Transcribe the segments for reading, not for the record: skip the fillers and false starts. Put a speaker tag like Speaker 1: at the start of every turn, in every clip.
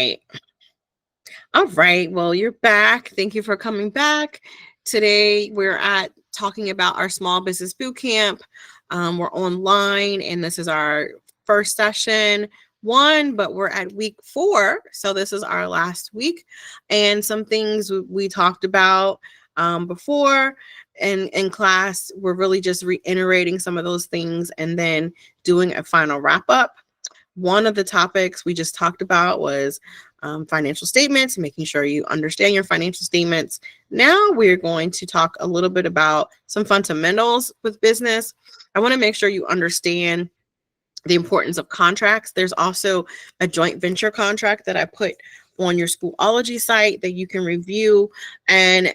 Speaker 1: Right. All right. Well, you're back. Thank you for coming back. Today we're at talking about our small business boot camp. We're online, and this is our first session one, but we're at week 4, so this is our last week. And some things we talked about before in class, we're really just reiterating some of those things and then doing a final wrap up. One of the topics we just talked about was financial statements, making sure you understand your financial statements. Now we're going to talk a little bit about some fundamentals with business. I want to make sure you understand the importance of contracts. There's also a joint venture contract that I put on your Schoolology site that you can review. And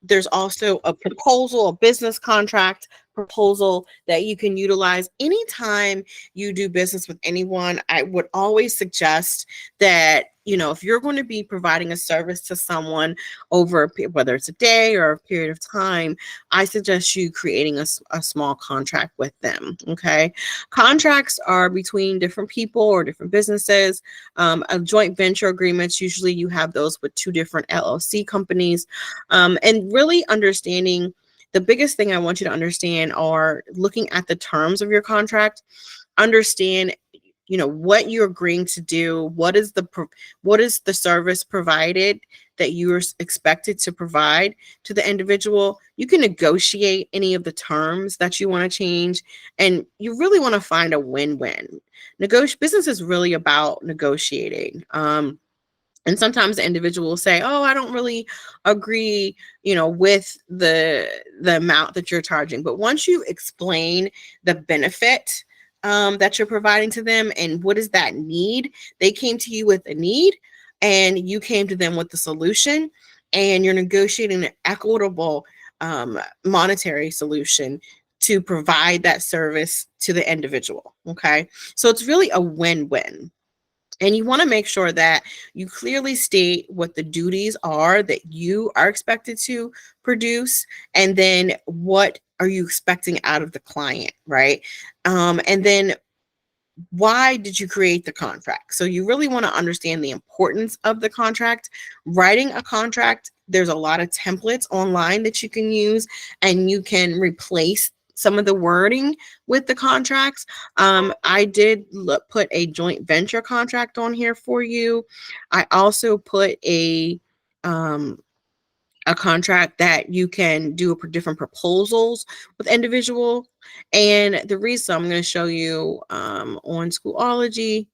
Speaker 1: there's also a proposal, a business contract proposal that you can utilize anytime you do business with anyone. I would always suggest that, if you're going to be providing a service to someone over, whether it's a day or a period of time, I suggest you creating a small contract with them. Okay. Contracts are between different people or different businesses. A joint venture agreements, usually you have those with 2 different LLC companies. And really understanding, the biggest thing I want you to understand are looking at the terms of your contract. Understand what you're agreeing to do, what is the service provided that you're expected to provide to the individual. You can negotiate any of the terms that you want to change, and you really want to find a win-win. Business is really about negotiating. And sometimes the individual will say, "Oh, I don't really agree, with the amount that you're charging." But once you explain the benefit that you're providing to them and what is that need, they came to you with a need, and you came to them with the solution, and you're negotiating an equitable monetary solution to provide that service to the individual. Okay, so it's really a win-win. And you want to make sure that you clearly state what the duties are that you are expected to produce, and then what are you expecting out of the client, right? And then why did you create the contract? So you really want to understand the importance of the contract. Writing a contract, there's a lot of templates online that you can use, and you can replace some of the wording with the contracts. I did put a joint venture contract on here for you. I also put a contract that you can do different proposals with individual. And the reason I'm going to show you on Schoolology,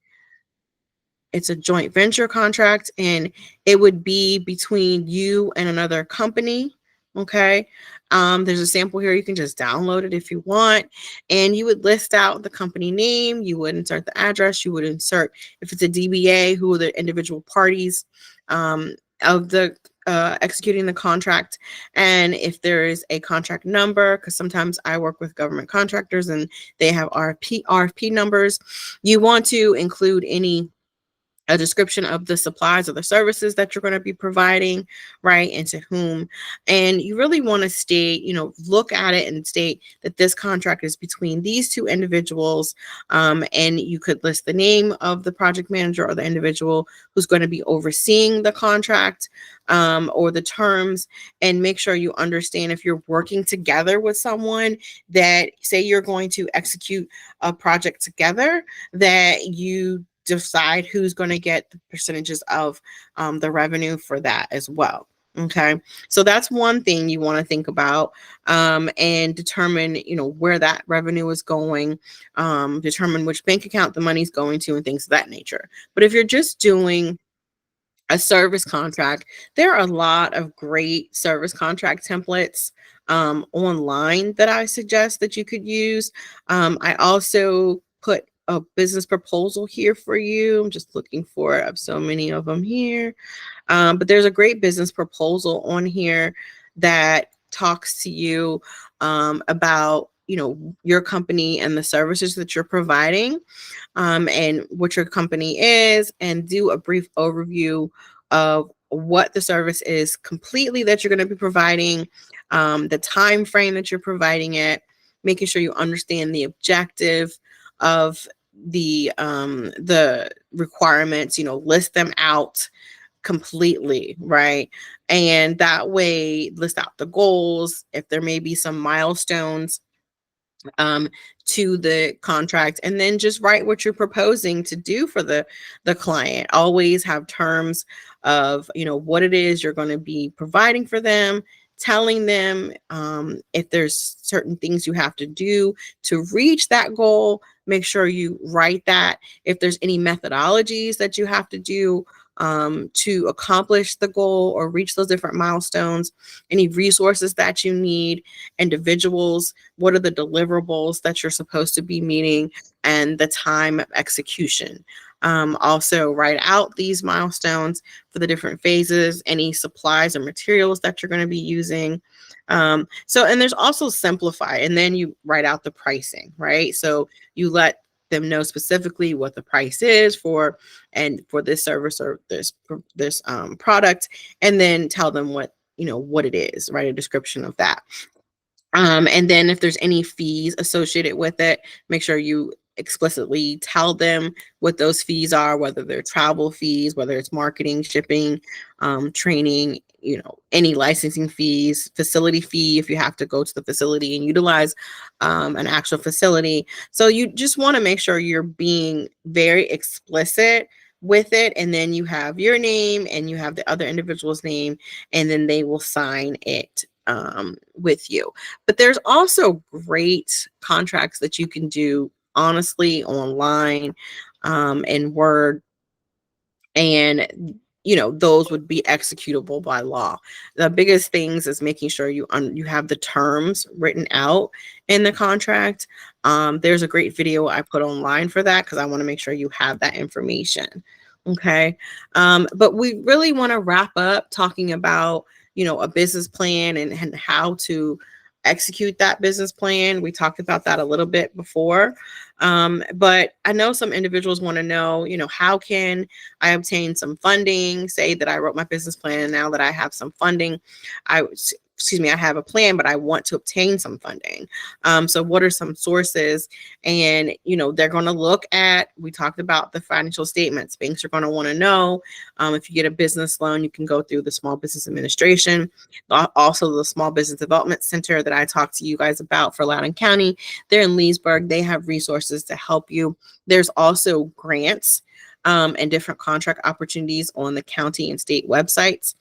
Speaker 1: it's a joint venture contract, and it would be between you and another company. Okay. There's a sample here. You can just download it if you want. And you would list out the company name. You would insert the address. You would insert, if it's a DBA, who are the individual parties of the executing the contract. And if there is a contract number, because sometimes I work with government contractors and they have RFP numbers, you want to include a description of the supplies or the services that you're going to be providing, right, and to whom. And you really want to state, look at it and state that this contract is between these 2 individuals. And you could list the name of the project manager or the individual who's going to be overseeing the contract or the terms, and make sure you understand, if you're working together with someone, that say you're going to execute a project together, that you decide who's going to get the percentages of the revenue for that as well. Okay, so that's one thing you want to think about, and determine, where that revenue is going, determine which bank account the money's going to, and things of that nature. But if you're just doing a service contract, there are a lot of great service contract templates online that I suggest that you could use. I also put a business proposal here for you. I'm just looking for it. I have so many of them here. But there's a great business proposal on here that talks to you about, your company and the services that you're providing, and what your company is, and do a brief overview of what the service is completely that you're going to be providing, the time frame that you're providing it, making sure you understand the objective of the requirements, list them out completely, right? And that way, list out the goals, if there may be some milestones um, to the contract, and then just write what you're proposing to do for the client. Always have terms of what it is you're going to be providing for them, telling them if there's certain things you have to do to reach that goal. Make sure you write that. If there's any methodologies that you have to do to accomplish the goal or reach those different milestones, any resources that you need, individuals, what are the deliverables that you're supposed to be meeting, and the time of execution. Also, write out these milestones for the different phases, any supplies or materials that you're going to be using. And there's also simplify, and then you write out the pricing, right? So you let them know specifically what the price is for this service or this product, and then tell them what it is, write a description of that. And then if there's any fees associated with it, make sure you explicitly tell them what those fees are, whether they're travel fees, whether it's marketing, shipping, training, any licensing fees, facility fee, if you have to go to the facility and utilize an actual facility. So you just want to make sure you're being very explicit with it. And then you have your name and you have the other individual's name, and then they will sign it with you. But there's also great contracts that you can do honestly online in Word, and those would be executable by law. The biggest things is making sure you have the terms written out in the contract. There's a great video I put online for that because I want to make sure you have that information. Okay. But we really want to wrap up talking about a business plan and how to execute that business plan. We talked about that a little bit before. But I know some individuals want to know, how can I obtain some funding? Say that I wrote my business plan, and now that I have some funding, I have a plan, but I want to obtain some funding. So what are some sources? And, they're going to look at, we talked about the financial statements. Banks are going to want to know if you get a business loan, you can go through the Small Business Administration, also the Small Business Development Center that I talked to you guys about for Loudoun County. They're in Leesburg. They have resources to help you. There's also grants and different contract opportunities on the county and state websites.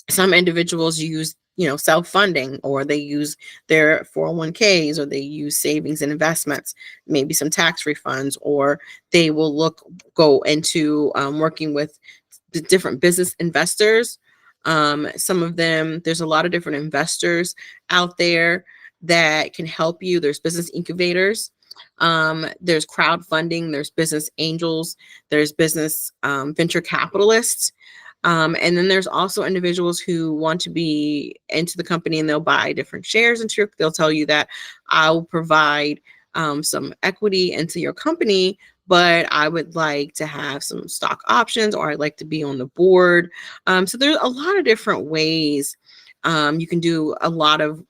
Speaker 1: Some individuals use self-funding, or they use their 401ks, or they use savings and investments, maybe some tax refunds, or they will go into working with the different business investors. Some of them, there's a lot of different investors out there that can help you. There's business incubators. There's crowdfunding, there's business angels, there's business venture capitalists. And then there's also individuals who want to be into the company, and they'll buy different shares into they'll tell you that I'll provide some equity into your company, but I would like to have some stock options, or I'd like to be on the board. So there's a lot of different ways. You can do a lot of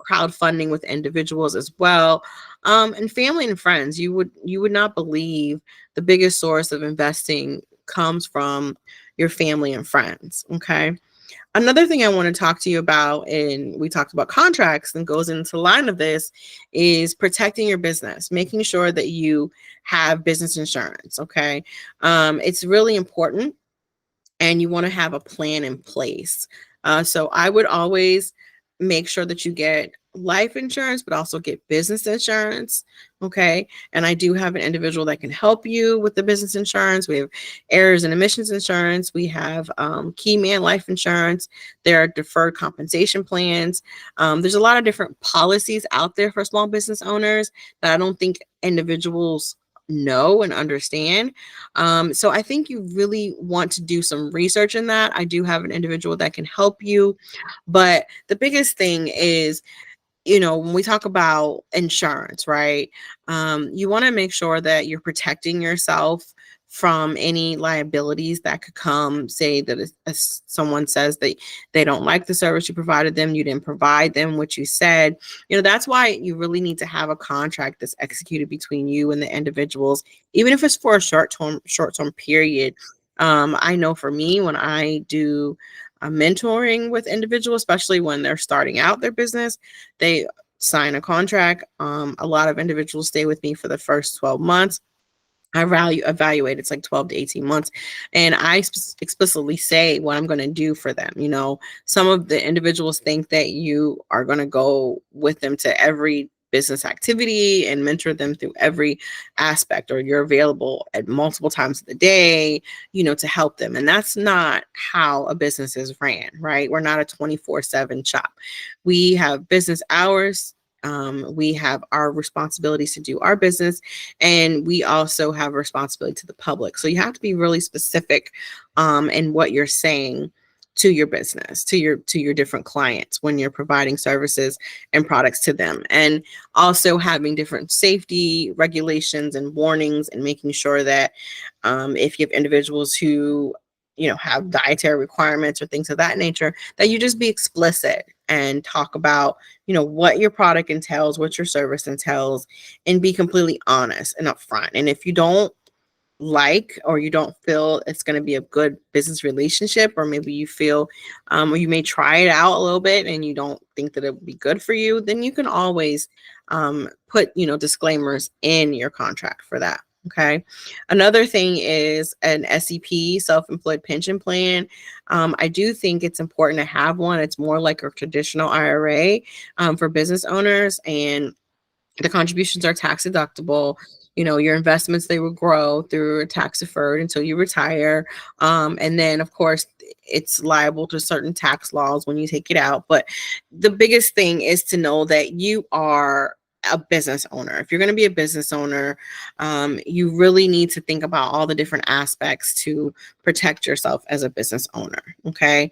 Speaker 1: crowdfunding with individuals as well, and family and friends. You would not believe the biggest source of investing comes from your family and friends. Okay. Another thing I want to talk to you about, and we talked about contracts and goes into line of this, is protecting your business, making sure that you have business insurance. Okay. It's really important, and you want to have a plan in place. So I would always make sure that you get life insurance, but also get business insurance. Okay. And I do have an individual that can help you with the business insurance. We have errors and emissions insurance. We have key man life insurance. There are deferred compensation plans. There's a lot of different policies out there for small business owners that I don't think individuals know and understand. So I think you really want to do some research in that. I do have an individual that can help you. But the biggest thing is, when we talk about insurance, right? You want to make sure that you're protecting yourself from any liabilities that could come. Say that if someone says that they don't like the service you provided them, you didn't provide them what you said. That's why you really need to have a contract that's executed between you and the individuals, even if it's for a short term period. I know for me, when I do mentoring with individuals, especially when they're starting out their business, they sign a contract. A lot of individuals stay with me for the first 12 months. I evaluate it's like 12 to 18 months. And I explicitly say what I'm going to do for them. Some of the individuals think that you are going to go with them to every business activity and mentor them through every aspect, or you're available at multiple times of the day, to help them. And that's not how a business is ran, right? We're not a 24/7 shop. We have business hours. We have our responsibilities to do our business, and we also have a responsibility to the public. So you have to be really specific in what you're saying to your business, to your different clients when you're providing services and products to them, and also having different safety regulations and warnings, and making sure that if you have individuals who have dietary requirements or things of that nature, that you just be explicit and talk about what your product entails, what your service entails, and be completely honest and upfront. And if you don't like, or you don't feel it's going to be a good business relationship, or maybe you feel or you may try it out a little bit and you don't think that it would be good for you, then you can always put disclaimers in your contract for that. Okay. Another thing is an SEP, self-employed pension plan. I do think it's important to have one. It's more like a traditional IRA for business owners, and the contributions are tax deductible. Your investments, they will grow through tax deferred until you retire. And then, of course, it's liable to certain tax laws when you take it out. But the biggest thing is to know that you are a business owner. If you're going to be a business owner, you really need to think about all the different aspects to protect yourself as a business owner. Okay.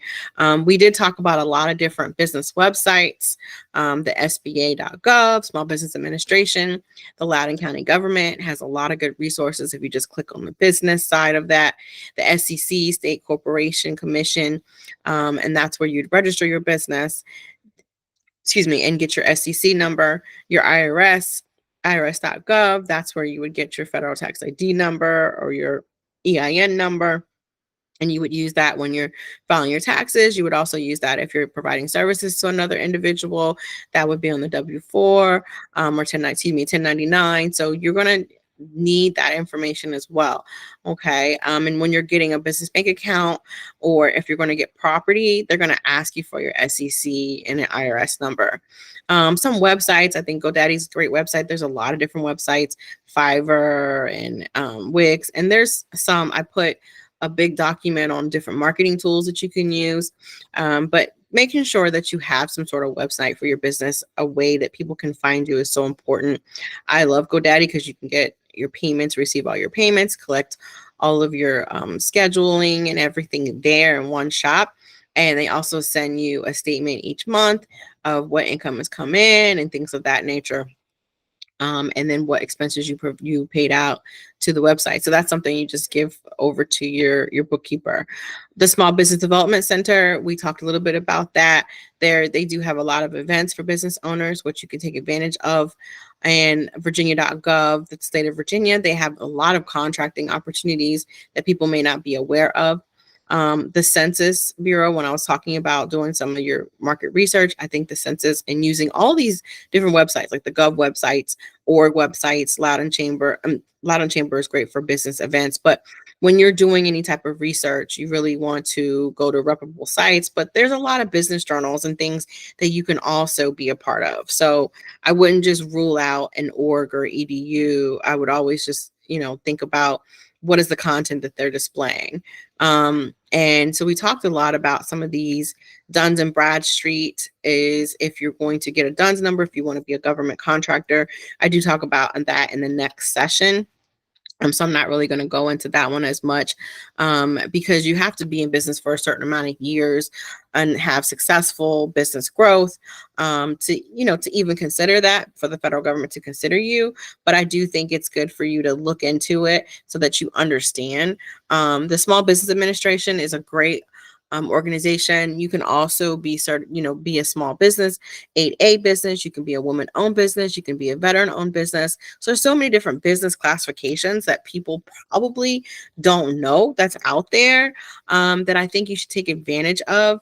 Speaker 1: We did talk about a lot of different business websites, the SBA.gov, Small Business Administration. The Loudoun County government has a lot of good resources if you just click on the business side of that. The SEC, State Corporation Commission, and that's where you'd register your business, and get your SEC number. Your irs.gov, that's where you would get your federal tax ID number or your EIN number. And you would use that when you're filing your taxes. You would also use that if you're providing services to another individual. That would be on the W-4 or 1099. So you're going to need that information as well. Okay. And when you're getting a business bank account, or if you're going to get property, they're going to ask you for your SEC and an IRS number. Some websites, I think GoDaddy's a great website. There's a lot of different websites, Fiverr and Wix. And there's some, I put a big document on different marketing tools that you can use. But making sure that you have some sort of website for your business, a way that people can find you, is so important. I love GoDaddy because you can get your payments, receive all your payments, collect all of your scheduling and everything there in one shop. And they also send you a statement each month of what income has come in and things of that nature. And then what expenses you paid out to the website. So that's something you just give over to your bookkeeper. The Small Business Development Center, we talked a little bit about that. They do have a lot of events for business owners, which you can take advantage of. And Virginia.gov, the state of Virginia, they have a lot of contracting opportunities that people may not be aware of. The Census Bureau, when I was talking about doing some of your market research, I think the census and using all these different websites, like the Gov websites, org websites, Loudoun Chamber is great for business events. But when you're doing any type of research, you really want to go to reputable sites. But there's a lot of business journals and things that you can also be a part of. So I wouldn't just rule out an org or edu. I would always just, think about what is the content that they're displaying. And so we talked a lot about some of these. Duns and Bradstreet is if you're going to get a DUNS number, if you want to be a government contractor. I do talk about that in the next session. So I'm not really going to go into that one as much, because you have to be in business for a certain amount of years and have successful business growth, to even consider that, for the federal government to consider you. But I do think it's good for you to look into it so that you understand. The Small Business Administration is a great organization. You can also be be a small business, 8A business. You can be a woman-owned business. You can be a veteran-owned business. So there's so many different business classifications that people probably don't know that's out there, that I think you should take advantage of.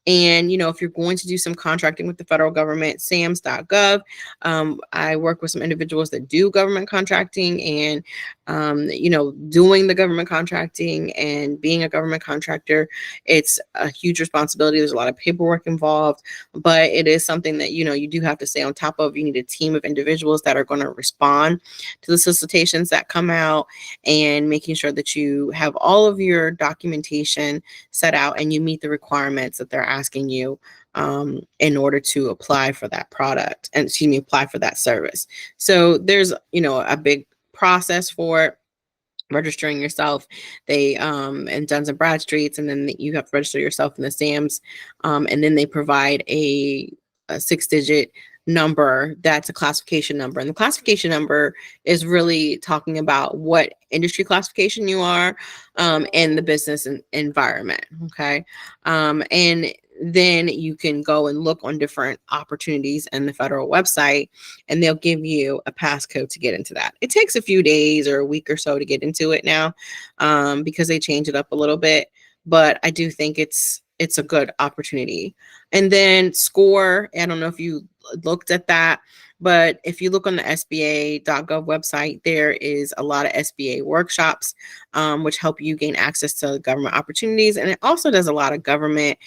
Speaker 1: And, if you're going to do some contracting with the federal government, SAMS.gov. I work with some individuals that do government contracting, and, doing the government contracting and being a government contractor, it's a huge responsibility. There's a lot of paperwork involved, but it is something that, you do have to stay on top of. You need a team of individuals that are going to respond to the solicitations that come out, and making sure that you have all of your documentation set out and you meet the requirements that they're asking you, in order to apply for that product, and apply for that service. So there's, a big process for it. Registering yourself, they and Duns and Bradstreets, and then you have to register yourself in the SAMs, and then they provide a 6-digit number that's a classification number, and the classification number is really talking about what industry classification you are, in the business environment. Okay. And then you can go and look on different opportunities in the federal website, and they'll give you a passcode to get into that. It takes a few days or a week or so to get into it now, because they change it up a little bit. But I do think it's a good opportunity. And then SCORE, I don't know if you looked at that, but if you look on the SBA.gov website, there is a lot of SBA workshops, which help you gain access to government opportunities. And it also does a lot of government,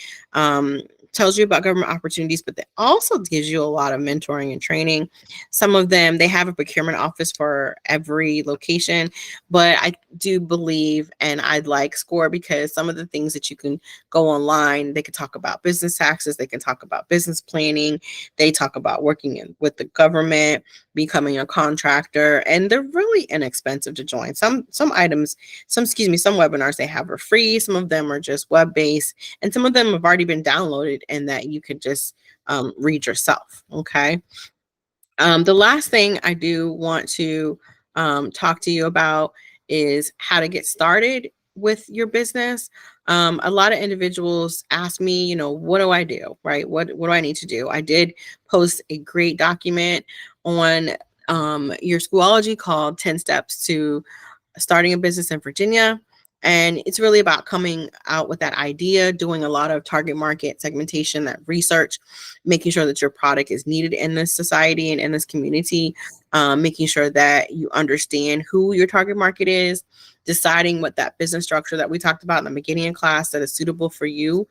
Speaker 1: tells you about government opportunities, but it also gives you a lot of mentoring and training. Some of them, they have a procurement office for every location, but I do believe, and I like SCORE, because some of the things that you can go online, they can talk about business taxes, they can talk about business planning, they talk about working with the government, becoming a contractor, and they're really inexpensive to join. Some items, some webinars they have are free, some of them are just web-based, and some of them have already been downloaded and that you could just read yourself. Okay. The last thing I do want to talk to you about is how to get started with your business. A lot of individuals ask me, what do I do, right? What do I need to do? I did post a great document on your Schoology called 10 Steps to Starting a Business in Virginia. And it's really about coming out with that idea, doing a lot of target market segmentation, that research, making sure that your product is needed in this society and in this community, making sure that you understand who your target market is, deciding what that business structure that we talked about in the beginning of class that is suitable for you,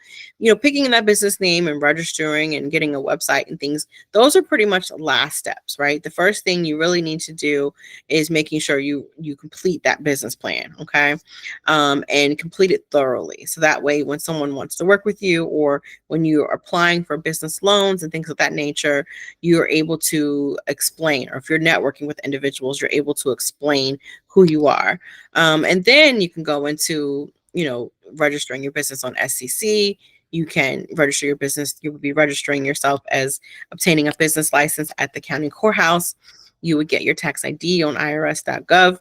Speaker 1: picking that business name and registering and getting a website and things. Those are pretty much the last steps, right? The first thing you really need to do is making sure you complete that business plan, okay? And complete it thoroughly. So that way, when someone wants to work with you, or when you are applying for business loans and things of that nature, you're able to explain, or if you're networking with individuals, you're able to explain who you are. And then you can go into, registering your business on SCC. You can register your business. You would be registering yourself as obtaining a business license at the county courthouse. You would get your tax ID on irs.gov.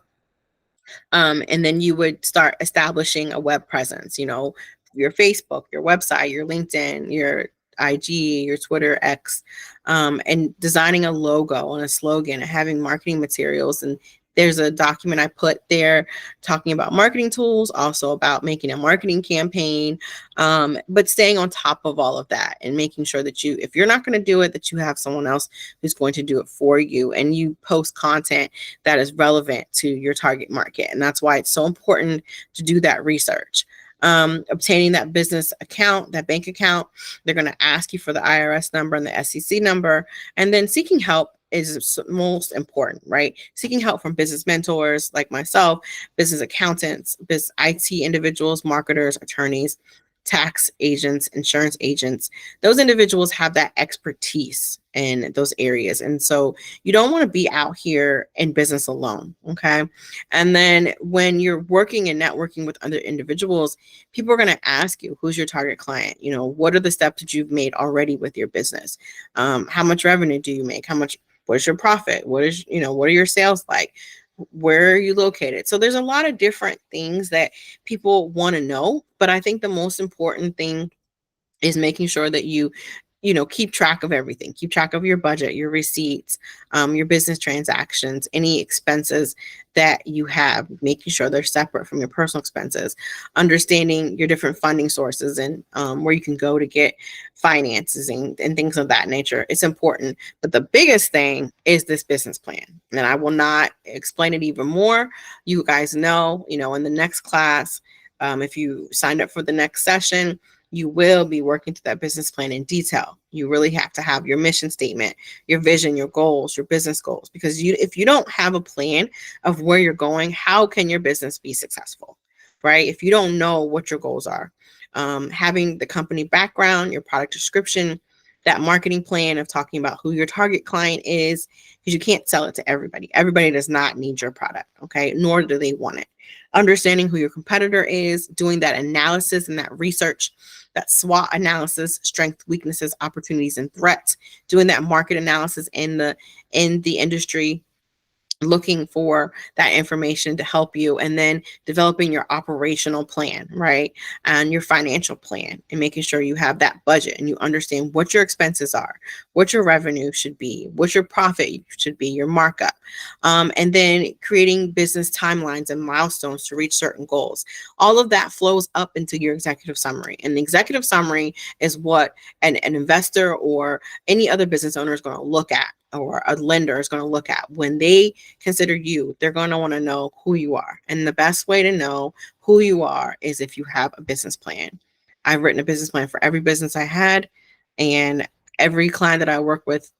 Speaker 1: And then you would start establishing a web presence, your Facebook, your website, your LinkedIn, your IG, your Twitter, X, and designing a logo and a slogan and having marketing materials. And there's a document I put there talking about marketing tools, also about making a marketing campaign, but staying on top of all of that and making sure that if you're not going to do it, that you have someone else who's going to do it for you, and you post content that is relevant to your target market. And that's why it's so important to do that research. Obtaining that business account, that bank account, they're going to ask you for the IRS number and the SEC number, and then seeking help is most important, right? Seeking help from business mentors like myself, business accountants, business IT individuals, marketers, attorneys, tax agents, insurance agents. Those individuals have that expertise in those areas. And so you don't want to be out here in business alone. Okay. And then when you're working and networking with other individuals, people are going to ask you, who's your target client? What are the steps that you've made already with your business? How much revenue do you make? What is your profit? What are your sales like? Where are you located? So there's a lot of different things that people want to know. But I think the most important thing is making sure that you keep track of everything. Keep track of your budget, your receipts, your business transactions, any expenses that you have, making sure they're separate from your personal expenses, understanding your different funding sources and where you can go to get finances and things of that nature. It's important. But the biggest thing is this business plan. And I will not explain it even more. You guys know, in the next class, if you signed up for the next session, you will be working through that business plan in detail. You really have to have your mission statement, your vision, your goals, your business goals, because if you don't have a plan of where you're going, how can your business be successful, right? If you don't know what your goals are, having the company background, your product description, that marketing plan of talking about who your target client is, because you can't sell it to everybody. Everybody does not need your product, okay? Nor do they want it. Understanding who your competitor is, doing that analysis and that research, that SWOT analysis, strengths, weaknesses, opportunities, and threats, doing that market analysis in the industry, looking for that information to help you, and then developing your operational plan, right? And your financial plan, and making sure you have that budget and you understand what your expenses are, what your revenue should be, what your profit should be, your markup. And then creating business timelines and milestones to reach certain goals. All of that flows up into your executive summary. And the executive summary is what an investor or any other business owner is going to look at, or a lender is going to look at when they consider you. They're going to want to know who you are. And the best way to know who you are is if you have a business plan. I've written a business plan for every business I had, and every client that I work with,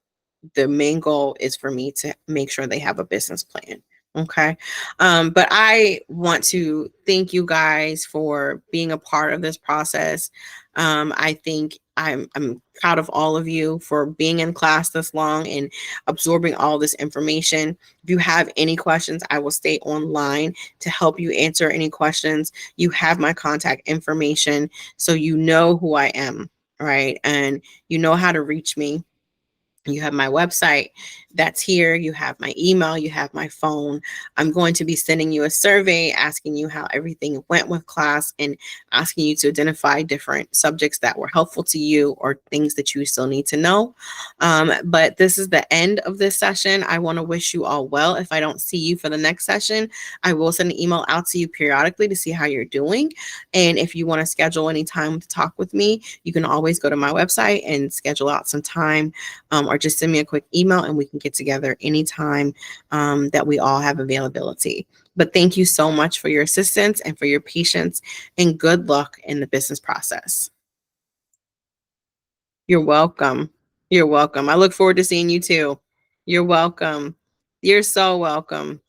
Speaker 1: the main goal is for me to make sure they have a business plan. Okay. But I want to thank you guys for being a part of this process. I think I'm proud of all of you for being in class this long and absorbing all this information. If you have any questions, I will stay online to help you answer any questions. You have my contact information, so you know who I am, right? And you know how to reach me. You have my website that's here. You have my email. You have my phone. I'm going to be sending you a survey asking you how everything went with class and asking you to identify different subjects that were helpful to you or things that you still need to know. But this is the end of this session. I want to wish you all well. If I don't see you for the next session, I will send an email out to you periodically to see how you're doing. And if you want to schedule any time to talk with me, you can always go to my website and schedule out some time, or just send me a quick email and we can get together anytime that we all have availability. But thank you so much for your assistance and for your patience, and good luck in the business process. You're welcome. You're welcome. I look forward to seeing you too. You're welcome. You're so welcome.